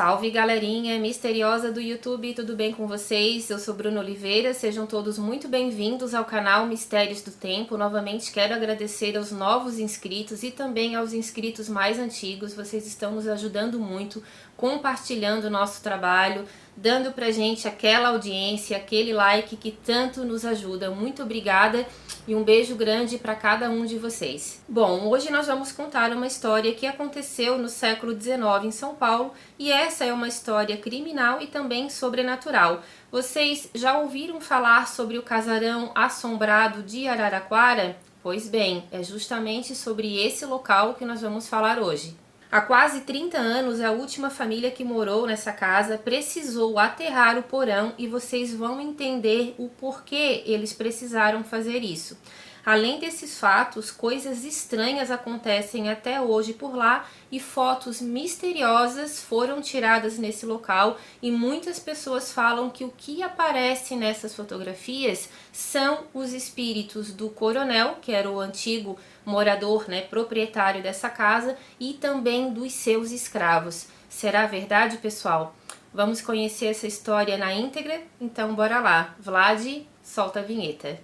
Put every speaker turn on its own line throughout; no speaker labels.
Salve galerinha misteriosa do YouTube, tudo bem com vocês? Eu sou Bruna Oliveira, sejam todos muito bem-vindos ao canal Mistérios do Tempo. Novamente quero agradecer aos novos inscritos e também aos inscritos mais antigos. Vocês estão nos ajudando muito, compartilhando o nosso trabalho, dando pra gente aquela audiência, aquele like que tanto nos ajuda. Muito obrigada e um beijo grande para cada um de vocês. Bom, hoje nós vamos contar uma história que aconteceu no século XIX em São Paulo, e essa é uma história criminal e também sobrenatural. Vocês já ouviram falar sobre o casarão assombrado de Araraquara? Pois bem, é justamente sobre esse local que nós vamos falar hoje. Há quase 30 anos, a última família que morou nessa casa precisou aterrar o porão e vocês vão entender o porquê eles precisaram fazer isso. Além desses fatos, coisas estranhas acontecem até hoje por lá e fotos misteriosas foram tiradas nesse local, e muitas pessoas falam que o que aparece nessas fotografias são os espíritos do coronel, que era o antigo morador, proprietário dessa casa, e também dos seus escravos. Será verdade, pessoal? Vamos conhecer essa história na íntegra? Então bora lá. Vlad, solta a vinheta.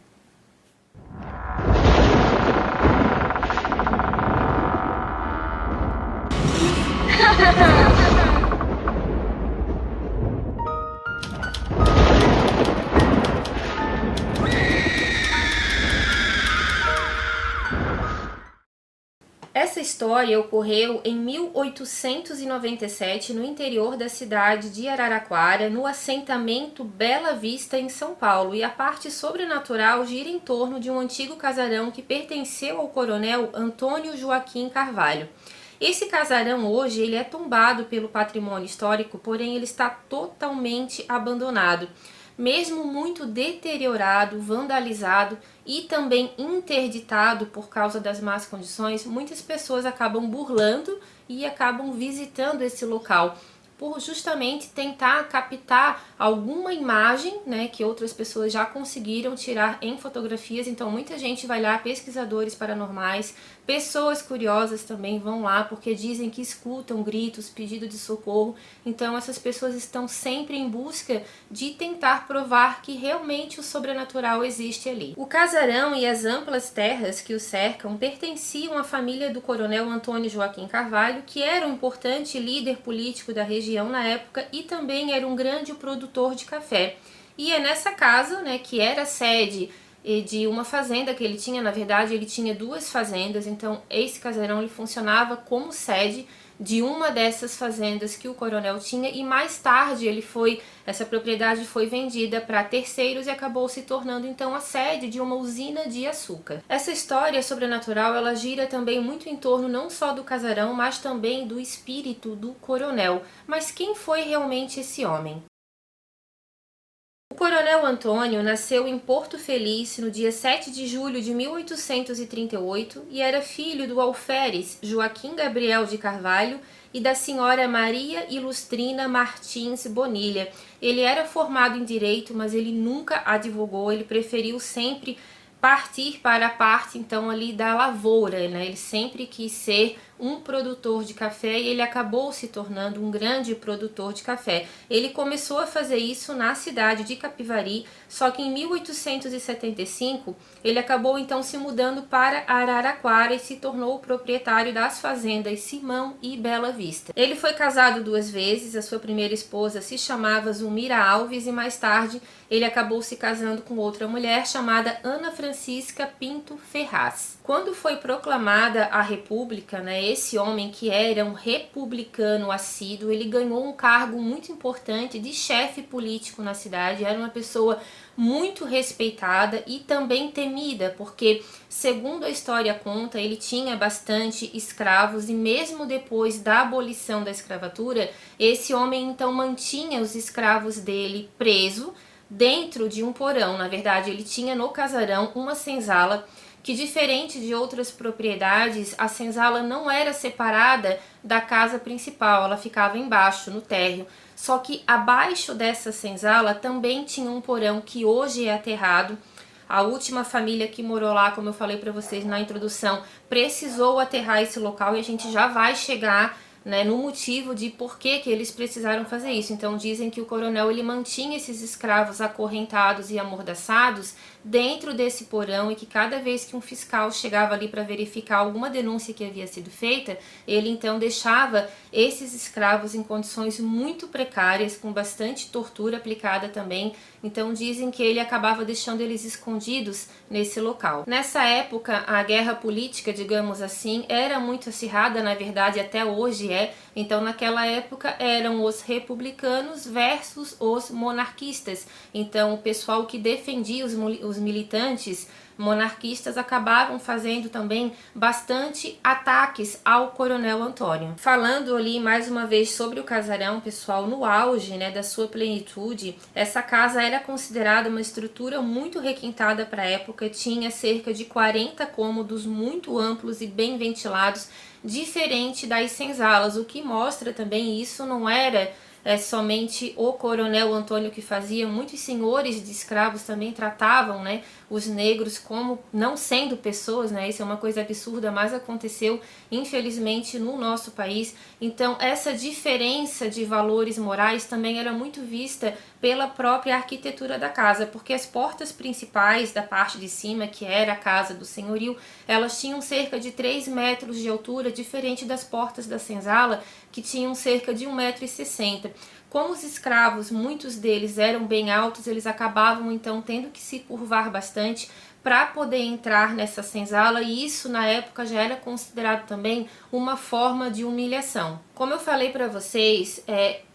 Essa história ocorreu em 1897 no interior da cidade de Araraquara, no assentamento Bela Vista, em São Paulo, e a parte sobrenatural gira em torno de um antigo casarão que pertenceu ao coronel Antônio Joaquim Carvalho. Esse casarão hoje ele é tombado pelo patrimônio histórico, porém ele está totalmente abandonado. Mesmo muito deteriorado, vandalizado e também interditado por causa das más condições, muitas pessoas acabam burlando e acabam visitando esse local, por justamente tentar captar alguma imagem, que outras pessoas já conseguiram tirar em fotografias. Então muita gente vai lá, pesquisadores paranormais, pessoas curiosas também vão lá, porque dizem que escutam gritos, pedido de socorro. Então essas pessoas estão sempre em busca de tentar provar que realmente o sobrenatural existe ali. O casarão e as amplas terras que o cercam pertenciam à família do coronel Antônio Joaquim Carvalho, que era um importante líder político da região na época e também era um grande produtor de café. E é nessa casa, que era sede de uma fazenda que ele tinha. Na verdade ele tinha duas fazendas, então esse casarão ele funcionava como sede de uma dessas fazendas que o coronel tinha, e mais tarde essa propriedade foi vendida para terceiros e acabou se tornando então a sede de uma usina de açúcar. Essa história sobrenatural ela gira também muito em torno não só do casarão, mas também do espírito do coronel. Mas quem foi realmente esse homem? O coronel Antônio nasceu em Porto Feliz no dia 7 de julho de 1838 e era filho do alferes Joaquim Gabriel de Carvalho e da senhora Maria Ilustrina Martins Bonilha. Ele era formado em Direito, mas ele nunca advogou, ele preferiu sempre partir para a parte então ali da lavoura, Ele sempre quis ser um produtor de café e ele acabou se tornando um grande produtor de café. Ele começou a fazer isso na cidade de Capivari, só que em 1875 ele acabou então se mudando para Araraquara e se tornou o proprietário das fazendas Simão e Bela Vista. Ele foi casado duas vezes, a sua primeira esposa se chamava Zulmira Alves e mais tarde ele acabou se casando com outra mulher chamada Ana Francisca Pinto Ferraz. Quando foi proclamada a República, esse homem que era um republicano assíduo, ele ganhou um cargo muito importante de chefe político na cidade. Era uma pessoa muito respeitada e também temida, porque, segundo a história conta, ele tinha bastante escravos e mesmo depois da abolição da escravatura, esse homem então mantinha os escravos dele preso dentro de um porão. Na verdade, ele tinha no casarão uma senzala que, diferente de outras propriedades, a senzala não era separada da casa principal, ela ficava embaixo, no térreo. Só que abaixo dessa senzala também tinha um porão que hoje é aterrado. A última família que morou lá, como eu falei para vocês na introdução, precisou aterrar esse local e a gente já vai chegar né, no motivo de por que eles precisaram fazer isso. Então dizem que o coronel ele mantinha esses escravos acorrentados e amordaçados dentro desse porão, e que cada vez que um fiscal chegava ali para verificar alguma denúncia que havia sido feita, ele então deixava esses escravos em condições muito precárias, com bastante tortura aplicada também. Então dizem que ele acabava deixando eles escondidos nesse local. Nessa época, a guerra política, digamos assim, era muito acirrada, na verdade até hoje é. Então naquela época eram os republicanos versus os monarquistas. Então o pessoal que defendia os militantes monarquistas acabavam fazendo também bastante ataques ao coronel Antônio. Falando ali mais uma vez sobre o casarão, pessoal, no auge, né, da sua plenitude, essa casa era considerada uma estrutura muito requintada para a época, tinha cerca de 40 cômodos muito amplos e bem ventilados, diferente das senzalas, o que mostra também isso não era somente o coronel Antônio que fazia. Muitos senhores de escravos também tratavam, né, os negros como não sendo pessoas, né? Isso é uma coisa absurda, mas aconteceu infelizmente no nosso país. Então essa diferença de valores morais também era muito vista pela própria arquitetura da casa, porque as portas principais da parte de cima, que era a casa do senhorio, elas tinham cerca de 3 metros de altura, diferente das portas da senzala, que tinham cerca de 1,60 m. Como os escravos, muitos deles eram bem altos, eles acabavam então tendo que se curvar bastante para poder entrar nessa senzala, e isso na época já era considerado também uma forma de humilhação. Como eu falei para vocês,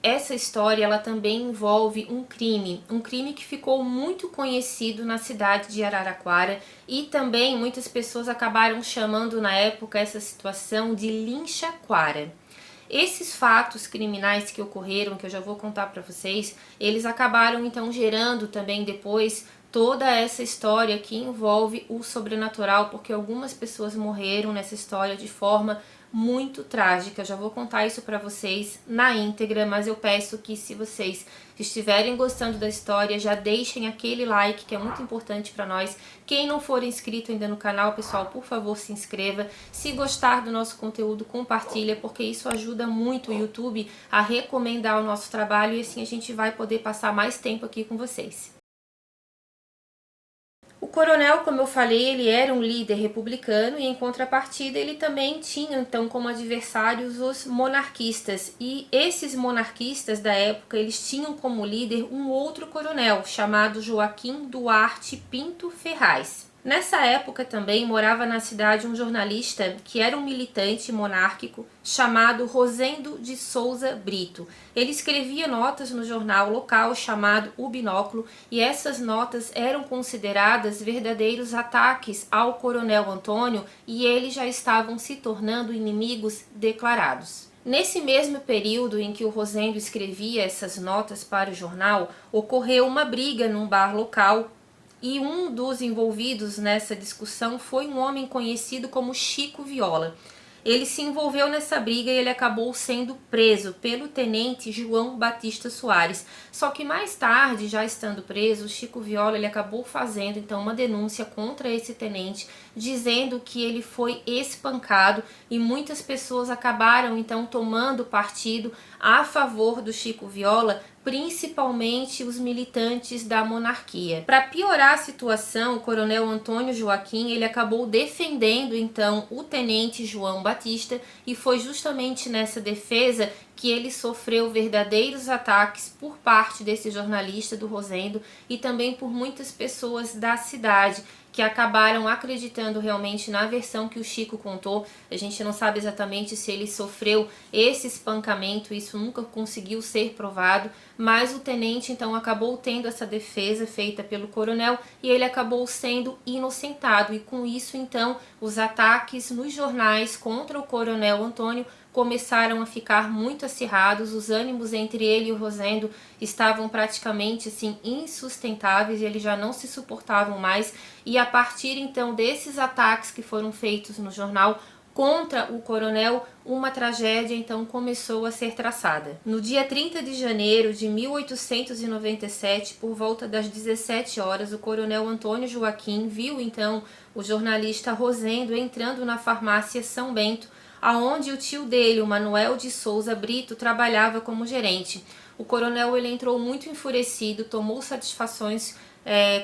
essa história ela também envolve um crime que ficou muito conhecido na cidade de Araraquara, e também muitas pessoas acabaram chamando na época essa situação de linchaquara. Esses fatos criminais que ocorreram, que eu já vou contar para vocês, eles acabaram então gerando também depois toda essa história que envolve o sobrenatural, porque algumas pessoas morreram nessa história de forma muito trágica. Eu já vou contar isso para vocês na íntegra, mas eu peço que, se vocês estiverem gostando da história, já deixem aquele like, que é muito importante para nós. Quem não for inscrito ainda no canal, pessoal, por favor, se inscreva. Se gostar do nosso conteúdo, compartilha, porque isso ajuda muito o YouTube a recomendar o nosso trabalho, e assim a gente vai poder passar mais tempo aqui com vocês. O coronel, como eu falei, ele era um líder republicano, e em contrapartida ele também tinha então como adversários os monarquistas. E esses monarquistas da época, eles tinham como líder um outro coronel chamado Joaquim Duarte Pinto Ferraz. Nessa época também morava na cidade um jornalista que era um militante monárquico chamado Rosendo de Souza Brito. Ele escrevia notas no jornal local chamado O Binóculo, e essas notas eram consideradas verdadeiros ataques ao coronel Antônio, e eles já estavam se tornando inimigos declarados. Nesse mesmo período em que o Rosendo escrevia essas notas para o jornal, ocorreu uma briga num bar local, e um dos envolvidos nessa discussão foi um homem conhecido como Chico Viola. Ele se envolveu nessa briga e ele acabou sendo preso pelo tenente João Batista Soares. Só que mais tarde, já estando preso, o Chico Viola ele acabou fazendo então uma denúncia contra esse tenente, dizendo que ele foi espancado, e muitas pessoas acabaram então tomando partido a favor do Chico Viola, principalmente os militantes da monarquia. Para piorar a situação, o coronel Antônio Joaquim ele acabou defendendo então o tenente João Batista, e foi justamente nessa defesa que ele sofreu verdadeiros ataques por parte desse jornalista do Rosendo, e também por muitas pessoas da cidade, que acabaram acreditando realmente na versão que o Chico contou. A gente não sabe exatamente se ele sofreu esse espancamento, isso nunca conseguiu ser provado, mas o tenente então acabou tendo essa defesa feita pelo coronel, e ele acabou sendo inocentado, e com isso então os ataques nos jornais contra o coronel Antônio começaram a ficar muito acirrados. Os ânimos entre ele e o Rosendo estavam praticamente assim insustentáveis, e eles já não se suportavam mais, e a partir então desses ataques que foram feitos no jornal contra o coronel, uma tragédia então começou a ser traçada. No dia 30 de janeiro de 1897, por volta das 17 horas, o coronel Antônio Joaquim viu então o jornalista Rosendo entrando na farmácia São Bento, aonde o tio dele, o Manuel de Souza Brito, trabalhava como gerente. O coronel ele entrou muito enfurecido, tomou satisfações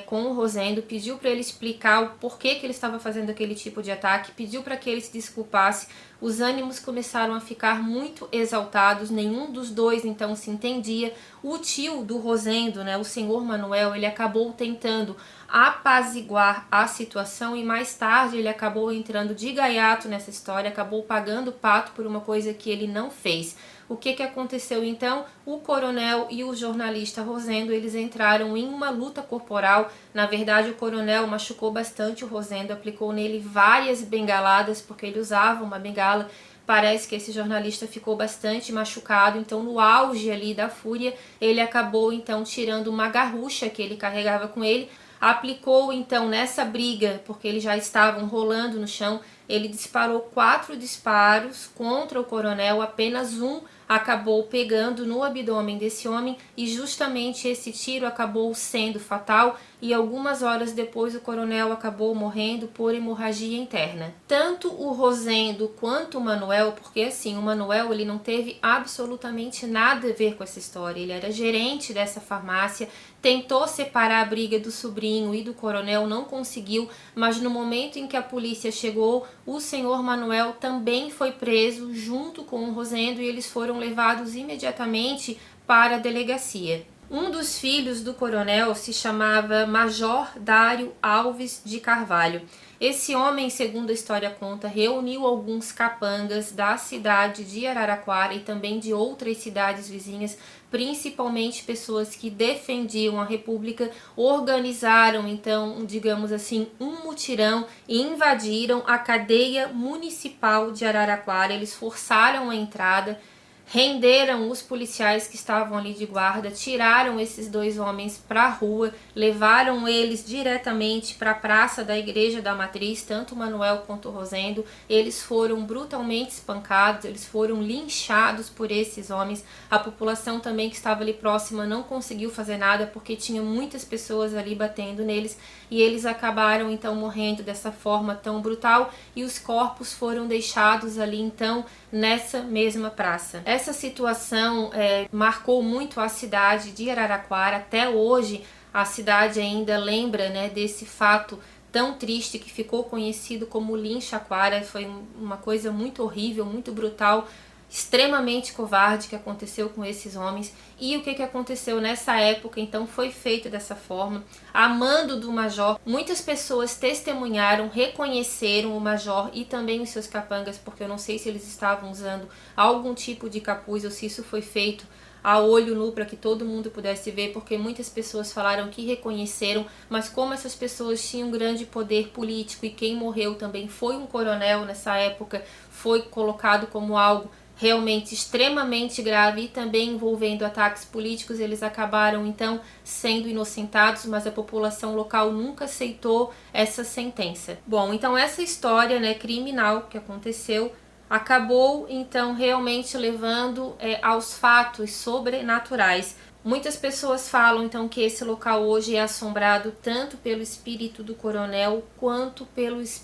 com o Rosendo, pediu para ele explicar o porquê que ele estava fazendo aquele tipo de ataque, pediu para que ele se desculpasse. Os ânimos começaram a ficar muito exaltados, nenhum dos dois então se entendia. O tio do Rosendo, né, o senhor Manuel, ele acabou tentando apaziguar a situação e mais tarde ele acabou entrando de gaiato nessa história, acabou pagando o pato por uma coisa que ele não fez. O que aconteceu então? O coronel e o jornalista Rosendo, eles entraram em uma luta corporal. Na verdade, o coronel machucou bastante o Rosendo, aplicou nele várias bengaladas, porque ele usava uma bengala. Parece que esse jornalista ficou bastante machucado, então no auge ali da fúria, ele acabou então tirando uma garrucha que ele carregava com ele, aplicou então nessa briga, porque eles já estavam rolando no chão, ele disparou 4 disparos contra o coronel, apenas um acabou pegando no abdômen desse homem e justamente esse tiro acabou sendo fatal e algumas horas depois o coronel acabou morrendo por hemorragia interna. Tanto o Rosendo quanto o Manuel, porque assim, o Manuel ele não teve absolutamente nada a ver com essa história, ele era gerente dessa farmácia, tentou separar a briga do sobrinho e do coronel, não conseguiu, mas no momento em que a polícia chegou, o senhor Manuel também foi preso junto com o Rosendo e eles foram levados imediatamente para a delegacia. Um dos filhos do coronel se chamava Major Dário Alves de Carvalho. Esse homem, segundo a história conta, reuniu alguns capangas da cidade de Araraquara e também de outras cidades vizinhas, principalmente pessoas que defendiam a República, organizaram então, digamos assim, um mutirão e invadiram a cadeia municipal de Araraquara. Eles forçaram a entrada, renderam os policiais que estavam ali de guarda, tiraram esses 2 homens para a rua, levaram eles diretamente para a praça da Igreja da Matriz, tanto o Manuel quanto o Rosendo. Eles foram brutalmente espancados, eles foram linchados por esses homens. A população também que estava ali próxima não conseguiu fazer nada porque tinha muitas pessoas ali batendo neles e eles acabaram então morrendo dessa forma tão brutal e os corpos foram deixados ali então nessa mesma praça. Essa situação marcou muito a cidade de Araraquara. Até hoje a cidade ainda lembra, né, desse fato tão triste que ficou conhecido como Linchaquara. Foi uma coisa muito horrível, muito brutal, extremamente covarde que aconteceu com esses homens. E o que aconteceu nessa época então foi feito dessa forma, a mando do major. Muitas pessoas testemunharam, reconheceram o major e também os seus capangas, porque eu não sei se eles estavam usando algum tipo de capuz ou se isso foi feito a olho nu para que todo mundo pudesse ver, porque muitas pessoas falaram que reconheceram, mas como essas pessoas tinham grande poder político e quem morreu também foi um coronel nessa época, foi colocado como algo realmente extremamente grave e também envolvendo ataques políticos, eles acabaram então sendo inocentados, mas a população local nunca aceitou essa sentença. Bom, então essa história, né, criminal que aconteceu acabou então realmente levando aos fatos sobrenaturais. Muitas pessoas falam então que esse local hoje é assombrado tanto pelo espírito do coronel quanto pelos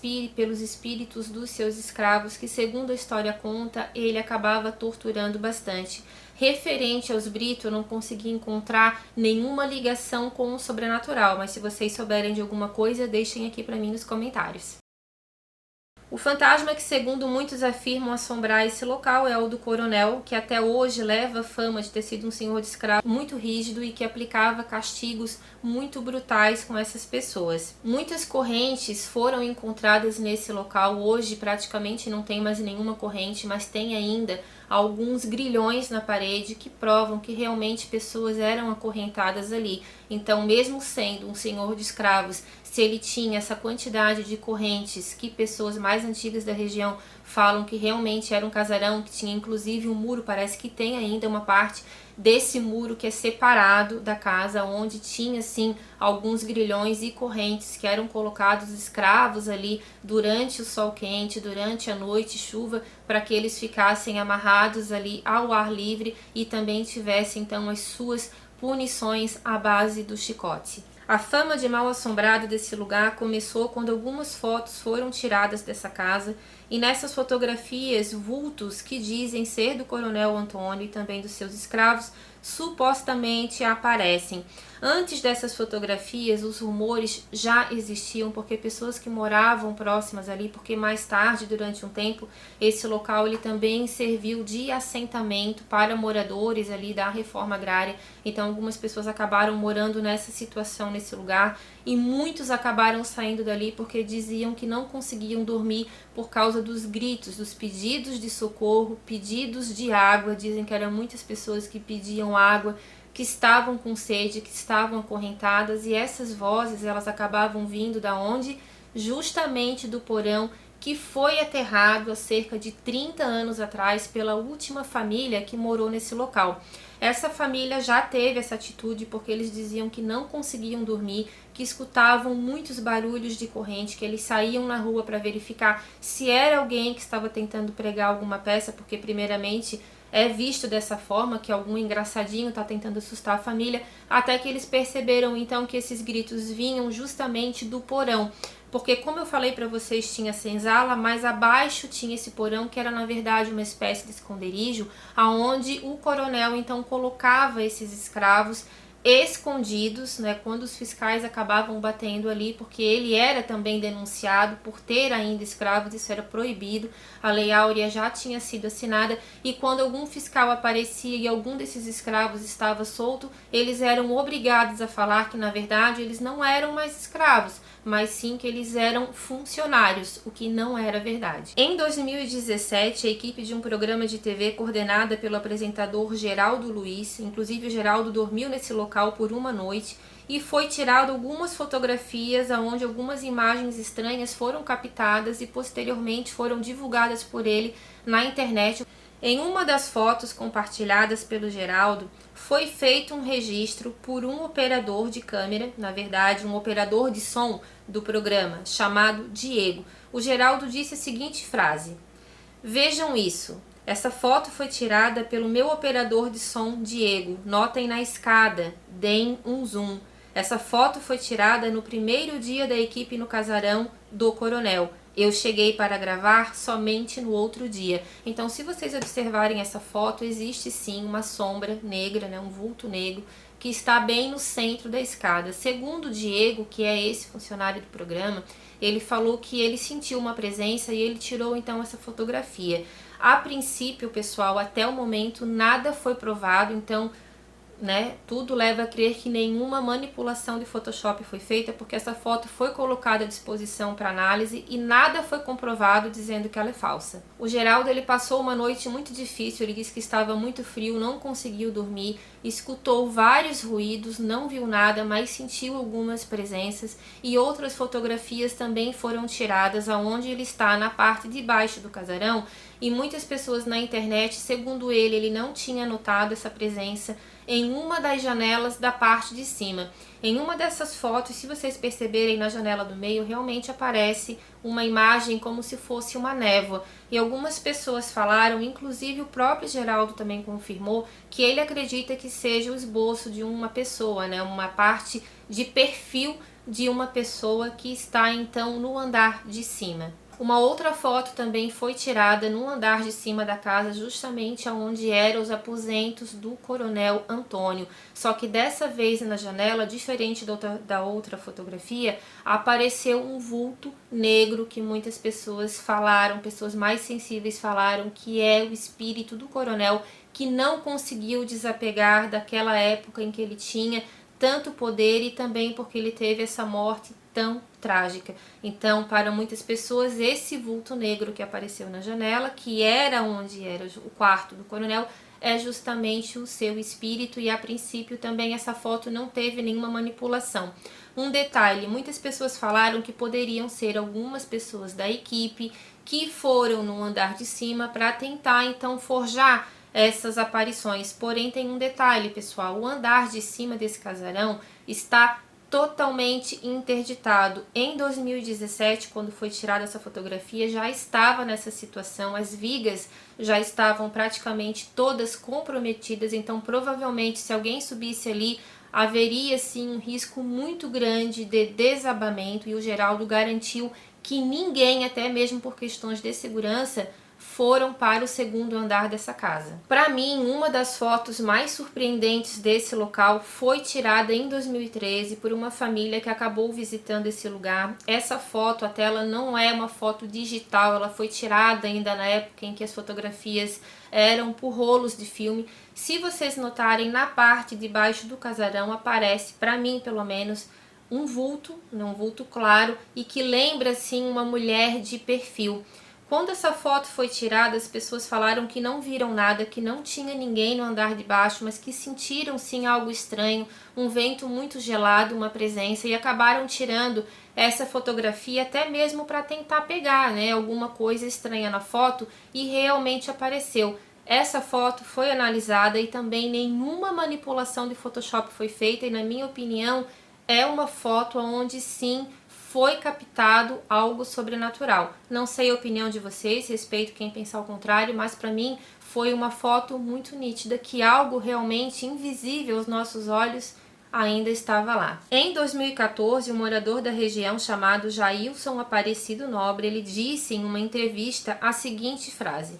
espíritos dos seus escravos, que segundo a história conta, ele acabava torturando bastante. Referente aos Brito, eu não consegui encontrar nenhuma ligação com o sobrenatural, mas se vocês souberem de alguma coisa, deixem aqui para mim nos comentários. O fantasma que, segundo muitos afirmam assombrar esse local, é o do coronel, que até hoje leva a fama de ter sido um senhor de escravo muito rígido e que aplicava castigos muito brutais com essas pessoas. Muitas correntes foram encontradas nesse local. Hoje praticamente não tem mais nenhuma corrente, mas tem ainda alguns grilhões na parede que provam que realmente pessoas eram acorrentadas ali. Então, mesmo sendo um senhor de escravos, se ele tinha essa quantidade de correntes que pessoas mais antigas da região falam que realmente era um casarão, que tinha inclusive um muro, parece que tem ainda uma parte desse muro que é separado da casa, onde tinha sim alguns grilhões e correntes que eram colocados escravos ali durante o sol quente, durante a noite, chuva, para que eles ficassem amarrados ali ao ar livre e também tivessem então as suas punições à base do chicote. A fama de mal-assombrado desse lugar começou quando algumas fotos foram tiradas dessa casa e nessas fotografias, vultos que dizem ser do Coronel Antônio e também dos seus escravos supostamente aparecem. Antes dessas fotografias, os rumores já existiam porque pessoas que moravam próximas ali, porque mais tarde, durante um tempo, esse local ele também serviu de assentamento para moradores ali da reforma agrária. Então algumas pessoas acabaram morando nessa situação, nesse lugar, e muitos acabaram saindo dali porque diziam que não conseguiam dormir por causa dos gritos, dos pedidos de socorro, pedidos de água. Dizem que eram muitas pessoas que pediam água, que estavam com sede, que estavam acorrentadas, e essas vozes elas acabavam vindo da onde? Justamente do porão que foi aterrado há cerca de 30 anos atrás pela última família que morou nesse local. Essa família já teve essa atitude porque eles diziam que não conseguiam dormir, que escutavam muitos barulhos de corrente, que eles saíam na rua para verificar se era alguém que estava tentando pregar alguma peça, porque primeiramente é visto dessa forma, que algum engraçadinho está tentando assustar a família, até que eles perceberam então que esses gritos vinham justamente do porão. Porque como eu falei para vocês, tinha senzala, mas abaixo tinha esse porão que era na verdade uma espécie de esconderijo, aonde o coronel então colocava esses escravos escondidos, né, quando os fiscais acabavam batendo ali, porque ele era também denunciado por ter ainda escravos, isso era proibido, a Lei Áurea já tinha sido assinada, e quando algum fiscal aparecia e algum desses escravos estava solto, eles eram obrigados a falar que na verdade eles não eram mais escravos, mas sim que eles eram funcionários, o que não era verdade. Em 2017, a equipe de um programa de TV coordenada pelo apresentador Geraldo Luiz, inclusive o Geraldo dormiu nesse local por uma noite, e foi tirado algumas fotografias onde algumas imagens estranhas foram captadas e posteriormente foram divulgadas por ele na internet. Em uma das fotos compartilhadas pelo Geraldo, foi feito um registro por um operador de câmera, na verdade um operador de som do programa, chamado Diego. O Geraldo disse a seguinte frase: "Vejam isso, essa foto foi tirada pelo meu operador de som Diego, notem na escada, deem um zoom. Essa foto foi tirada no primeiro dia da equipe no casarão do Coronel. Eu cheguei para gravar somente no outro dia." Então, se vocês observarem essa foto, existe sim uma sombra negra, né, um vulto negro, que está bem no centro da escada. Segundo o Diego, que é esse funcionário do programa, ele falou que ele sentiu uma presença e ele tirou então essa fotografia. A princípio, pessoal, até o momento nada foi provado, então tudo leva a crer que nenhuma manipulação de Photoshop foi feita, porque essa foto foi colocada à disposição para análise e nada foi comprovado dizendo que ela é falsa. O Geraldo ele passou uma noite muito difícil, ele disse que estava muito frio, não conseguiu dormir, escutou vários ruídos, não viu nada, mas sentiu algumas presenças, e outras fotografias também foram tiradas aonde ele está na parte de baixo do casarão, e muitas pessoas na internet, segundo ele não tinha notado essa presença em uma das janelas da parte de cima. Em uma dessas fotos, se vocês perceberem, na janela do meio, realmente aparece uma imagem como se fosse uma névoa. E algumas pessoas falaram, inclusive o próprio Geraldo também confirmou, que ele acredita que seja o esboço de uma pessoa, né? Uma parte de perfil de uma pessoa que está então no andar de cima. Uma outra foto também foi tirada no andar de cima da casa, justamente onde eram os aposentos do Coronel Antônio. Só que dessa vez na janela, diferente da outra fotografia, apareceu um vulto negro que muitas pessoas falaram, pessoas mais sensíveis falaram que é o espírito do Coronel, que não conseguiu desapegar daquela época em que ele tinha tanto poder e também porque ele teve essa morte tão trágica. Então, para muitas pessoas, esse vulto negro que apareceu na janela, que era onde era o quarto do coronel, é justamente o seu espírito, e a princípio também essa foto não teve nenhuma manipulação. Um detalhe, muitas pessoas falaram que poderiam ser algumas pessoas da equipe que foram no andar de cima para tentar então forjar essas aparições. Porém, tem um detalhe, pessoal, o andar de cima desse casarão está totalmente interditado. Em 2017, quando foi tirada essa fotografia, já estava nessa situação, as vigas já estavam praticamente todas comprometidas, então provavelmente se alguém subisse ali, haveria sim um risco muito grande de desabamento, e o Geraldo garantiu que ninguém, até mesmo por questões de segurança, foram para o segundo andar dessa casa. Para mim, uma das fotos mais surpreendentes desse local foi tirada em 2013 por uma família que acabou visitando esse lugar. Essa foto, até ela não é uma foto digital, ela foi tirada ainda na época em que as fotografias eram por rolos de filme. Se vocês notarem, na parte de baixo do casarão aparece, para mim pelo menos, um vulto claro, e que lembra assim uma mulher de perfil. Quando essa foto foi tirada, as pessoas falaram que não viram nada, que não tinha ninguém no andar de baixo, mas que sentiram sim algo estranho, um vento muito gelado, uma presença, e acabaram tirando essa fotografia até mesmo para tentar pegar, né, alguma coisa estranha na foto, e realmente apareceu. Essa foto foi analisada e também nenhuma manipulação de Photoshop foi feita, e na minha opinião é uma foto onde sim foi captado algo sobrenatural. Não sei a opinião de vocês, respeito quem pensar o contrário, mas para mim foi uma foto muito nítida que algo realmente invisível aos nossos olhos ainda estava lá. Em 2014, um morador da região chamado Jailson Aparecido Nobre, ele disse em uma entrevista a seguinte frase: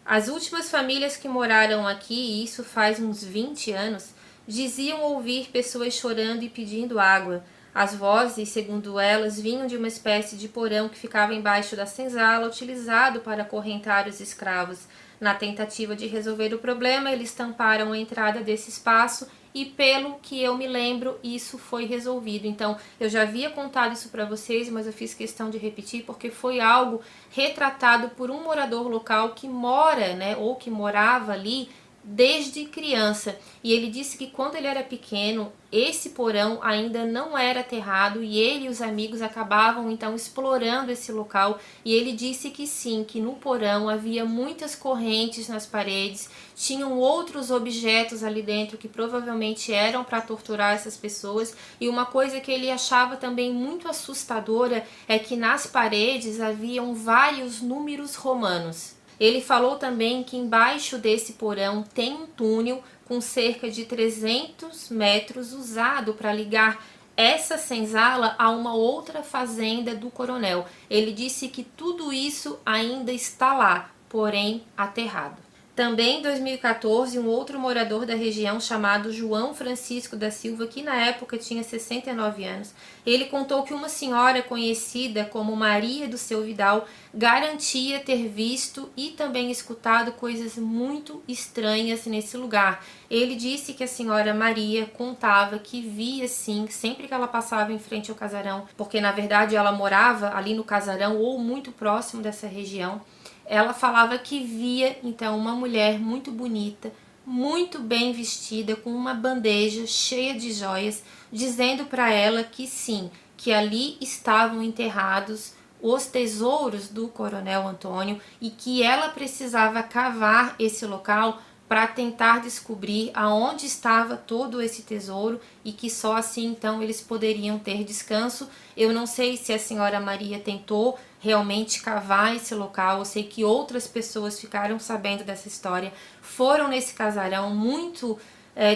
as últimas famílias que moraram aqui, e isso faz uns 20 anos, diziam ouvir pessoas chorando e pedindo água. As vozes, segundo elas, vinham de uma espécie de porão que ficava embaixo da senzala, utilizado para acorrentar os escravos. Na tentativa de resolver o problema, eles tamparam a entrada desse espaço e, pelo que eu me lembro, isso foi resolvido. Então, eu já havia contado isso para vocês, mas eu fiz questão de repetir porque foi algo retratado por um morador local que mora, né, ou que morava ali desde criança, e ele disse que quando ele era pequeno, esse porão ainda não era aterrado e ele e os amigos acabavam então explorando esse local, e ele disse que sim, que no porão havia muitas correntes nas paredes, tinham outros objetos ali dentro que provavelmente eram para torturar essas pessoas, e uma coisa que ele achava também muito assustadora é que nas paredes haviam vários números romanos. Ele falou também que embaixo desse porão tem um túnel com cerca de 300 metros usado para ligar essa senzala a uma outra fazenda do coronel. Ele disse que tudo isso ainda está lá, porém aterrado. Também em 2014, um outro morador da região chamado João Francisco da Silva, que na época tinha 69 anos, ele contou que uma senhora conhecida como Maria do Seu Vidal garantia ter visto e também escutado coisas muito estranhas nesse lugar. Ele disse que a senhora Maria contava que via sim, sempre que ela passava em frente ao casarão, porque na verdade ela morava ali no casarão ou muito próximo dessa região. Ela falava que via então uma mulher muito bonita, muito bem vestida, com uma bandeja cheia de joias, dizendo para ela que sim, que ali estavam enterrados os tesouros do Coronel Antônio e que ela precisava cavar esse local para tentar descobrir aonde estava todo esse tesouro e que só assim então eles poderiam ter descanso. Eu não sei se a senhora Maria tentou realmente cavar esse local, eu sei que outras pessoas ficaram sabendo dessa história, foram nesse casarão, muito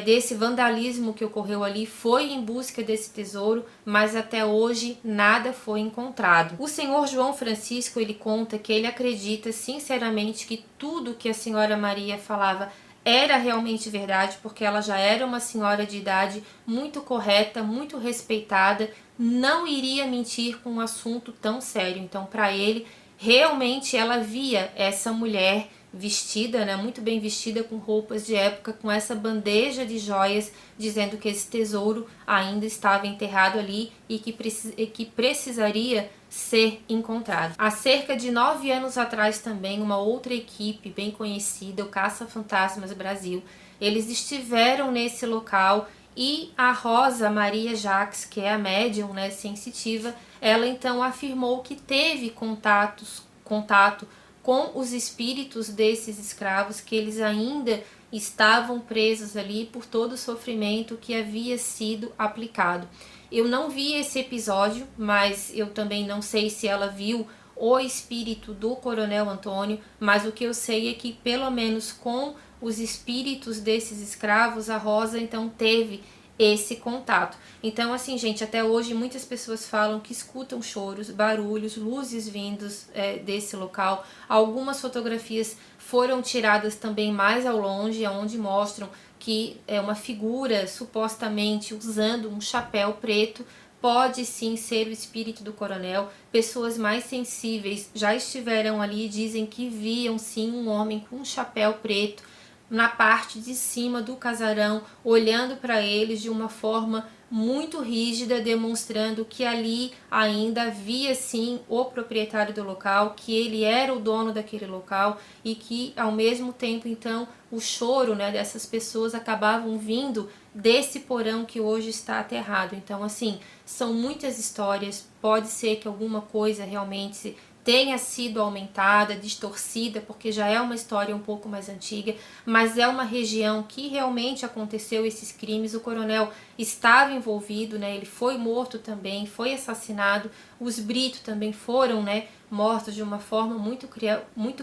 desse vandalismo que ocorreu ali foi em busca desse tesouro, mas até hoje nada foi encontrado. O senhor João Francisco, ele conta que ele acredita sinceramente que tudo que a senhora Maria falava era realmente verdade, porque ela já era uma senhora de idade muito correta, muito respeitada, não iria mentir com um assunto tão sério. Então, para ele, realmente ela via essa mulher vestida, né, muito bem vestida, com roupas de época, com essa bandeja de joias, dizendo que esse tesouro ainda estava enterrado ali e que precisaria ser encontrado. Há cerca de 9 anos atrás também, uma outra equipe bem conhecida, o Caça Fantasmas Brasil, eles estaveram nesse local e a Rosa Maria Jacques, que é a médium, né, sensitiva, ela então afirmou que teve contato com os espíritos desses escravos, que eles ainda estavam presos ali por todo o sofrimento que havia sido aplicado. Eu não vi esse episódio, mas eu também não sei se ela viu o espírito do Coronel Antônio, mas o que eu sei é que pelo menos com os espíritos desses escravos, a Rosa então teve esse contato. Então, assim, gente, até hoje muitas pessoas falam que escutam choros, barulhos, luzes vindos desse local. Algumas fotografias foram tiradas também mais ao longe, onde mostram que é uma figura supostamente usando um chapéu preto. Pode sim ser o espírito do coronel. Pessoas mais sensíveis já estiveram ali e dizem que viam sim um homem com um chapéu preto na parte de cima do casarão, olhando para eles de uma forma muito rígida, demonstrando que ali ainda havia sim o proprietário do local, que ele era o dono daquele local e que ao mesmo tempo então o choro, né, dessas pessoas acabavam vindo desse porão que hoje está aterrado. Então, assim, são muitas histórias, pode ser que alguma coisa realmente tenha sido aumentada, distorcida, porque já é uma história um pouco mais antiga, mas é uma região que realmente aconteceu esses crimes. O coronel estava envolvido, né? Ele foi morto também, foi assassinado. Os Brito também foram, né, mortos de uma forma muito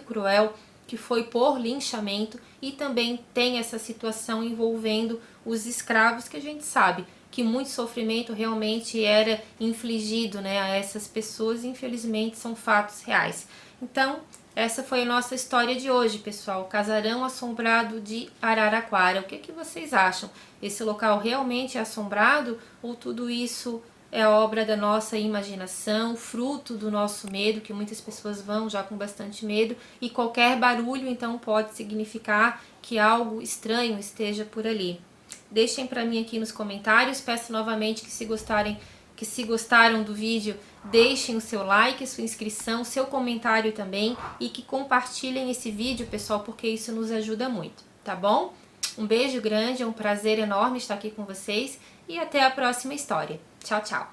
cruel, que foi por linchamento, e também tem essa situação envolvendo os escravos, que a gente sabe que muito sofrimento realmente era infligido, né, a essas pessoas, e infelizmente são fatos reais. Então, essa foi a nossa história de hoje, pessoal. Casarão Assombrado de Araraquara. O que vocês acham? Esse local realmente é assombrado ou tudo isso é obra da nossa imaginação, fruto do nosso medo, que muitas pessoas vão já com bastante medo, e qualquer barulho então pode significar que algo estranho esteja por ali? Deixem para mim aqui nos comentários. Peço novamente que se gostaram do vídeo, deixem o seu like, sua inscrição, seu comentário também, e que compartilhem esse vídeo, pessoal, porque isso nos ajuda muito, tá bom? Um beijo grande, é um prazer enorme estar aqui com vocês e até a próxima história. Tchau, tchau!